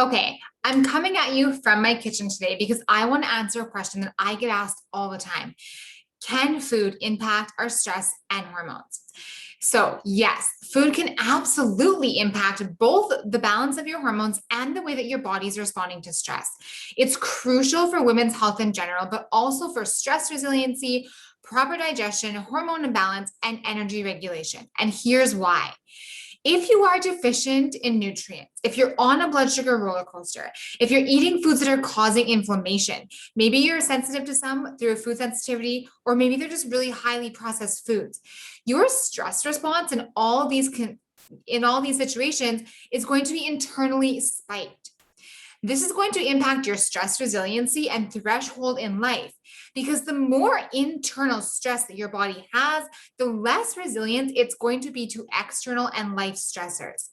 Okay, I'm coming at you from my kitchen today because I want to answer a question that I get asked all the time. Can food impact our stress and hormones? So, yes, food can absolutely impact both the balance of your hormones and the way that your body is responding to stress. It's crucial for women's health in general, but also for stress resiliency, proper digestion, hormone imbalance, and energy regulation. And here's why. If you are deficient in nutrients, if you're on a blood sugar roller coaster, if you're eating foods that are causing inflammation, maybe you're sensitive to some through a food sensitivity, or maybe they're just really highly processed foods, your stress response in all these situations is going to be internally spiked. This is going to impact your stress resiliency and threshold in life because the more internal stress that your body has, the less resilient it's going to be to external and life stressors.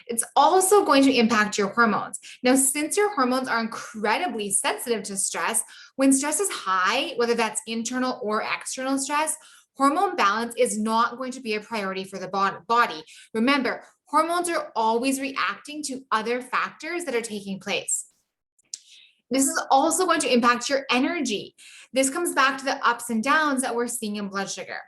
It's also going to impact your hormones. Now, since your hormones are incredibly sensitive to stress, when stress is high, whether that's internal or external stress, hormone balance is not going to be a priority for the body. Remember, hormones are always reacting to other factors that are taking place. This is also going to impact your energy. This comes back to the ups and downs that we're seeing in blood sugar.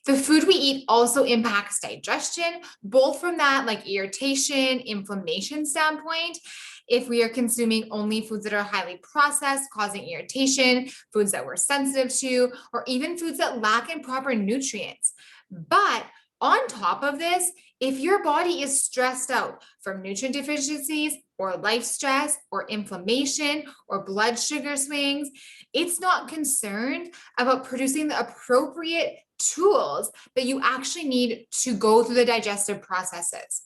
The food we eat also impacts digestion, both from that like irritation, inflammation standpoint. If we are consuming only foods that are highly processed, causing irritation, foods that we're sensitive to, or even foods that lack in proper nutrients. But on top of this, if your body is stressed out from nutrient deficiencies or life stress or inflammation or blood sugar swings, it's not concerned about producing the appropriate tools that you actually need to go through the digestive processes.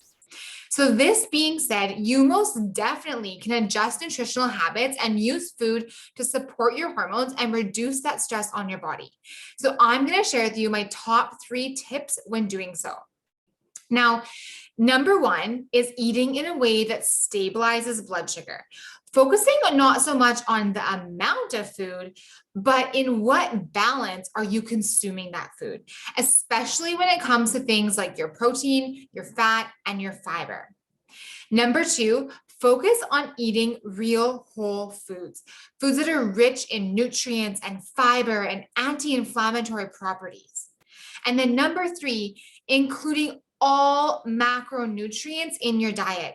So this being said, you most definitely can adjust nutritional habits and use food to support your hormones and reduce that stress on your body. So I'm going to share with you my top 3 tips when doing so. Now, number 1 is eating in a way that stabilizes blood sugar. Focusing not so much on the amount of food, but in what balance are you consuming that food, especially when it comes to things like your protein, your fat, and your fiber. Number 2, focus on eating real whole foods, foods that are rich in nutrients and fiber and anti-inflammatory properties. And then number 3, including all macronutrients in your diet.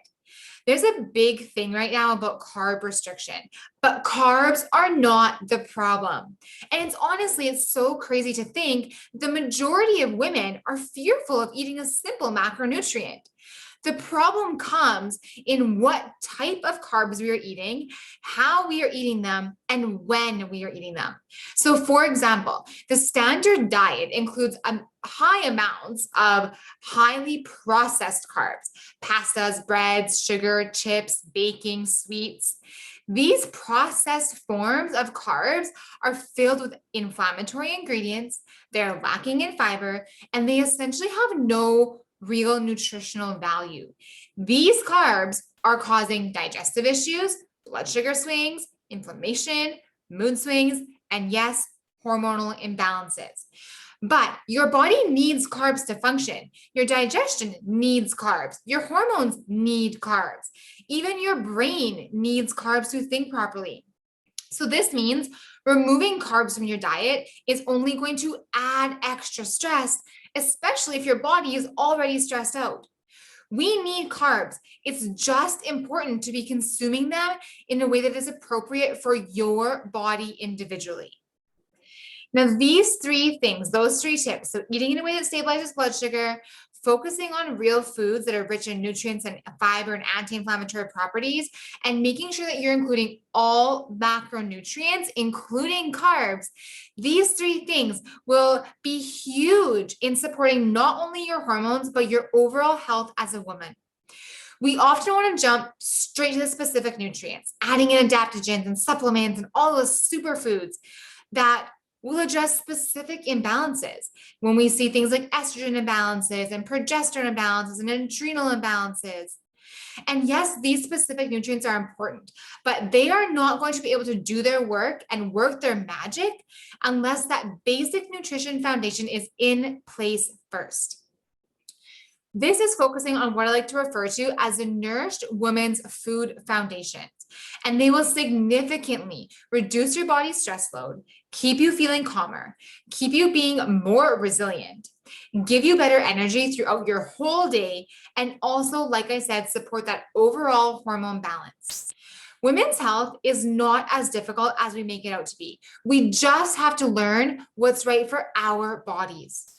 There's a big thing right now about carb restriction, but carbs are not the problem. And it's so crazy to think the majority of women are fearful of eating a simple macronutrient. The problem comes in what type of carbs we are eating, how we are eating them, and when we are eating them. So for example, the standard diet includes high amounts of highly processed carbs, pastas, breads, sugar, chips, baking, sweets. These processed forms of carbs are filled with inflammatory ingredients, they're lacking in fiber, and they essentially have no real nutritional value. These carbs are causing digestive issues, blood sugar swings, inflammation, mood swings, and yes, hormonal imbalances. But your body needs carbs to function. Your digestion needs carbs. Your hormones need carbs. Even your brain needs carbs to think properly. So this means removing carbs from your diet is only going to add extra stress, especially if your body is already stressed out. We need carbs. It's just important to be consuming them in a way that is appropriate for your body individually. Now, these 3 things, those 3 tips, so eating in a way that stabilizes blood sugar, focusing on real foods that are rich in nutrients and fiber and anti-inflammatory properties, and making sure that you're including all macronutrients, including carbs, these 3 things will be huge in supporting not only your hormones, but your overall health as a woman. We often want to jump straight to the specific nutrients, adding in adaptogens and supplements and all those superfoods that will address specific imbalances. When we see things like estrogen imbalances and progesterone imbalances and adrenal imbalances. And yes, these specific nutrients are important, but they are not going to be able to do their work and work their magic unless that basic nutrition foundation is in place first. This is focusing on what I like to refer to as the Nourished Woman's Food Foundation. And they will significantly reduce your body's stress load, keep you feeling calmer, keep you being more resilient, give you better energy throughout your whole day, and also, like I said, support that overall hormone balance. Women's health is not as difficult as we make it out to be. We just have to learn what's right for our bodies.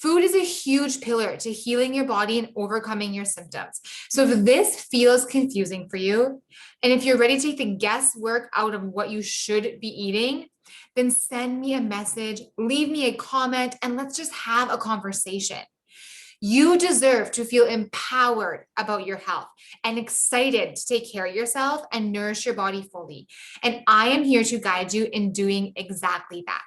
Food is a huge pillar to healing your body and overcoming your symptoms. So if this feels confusing for you, and if you're ready to take the guesswork out of what you should be eating, then send me a message, leave me a comment, and let's just have a conversation. You deserve to feel empowered about your health and excited to take care of yourself and nourish your body fully. And I am here to guide you in doing exactly that.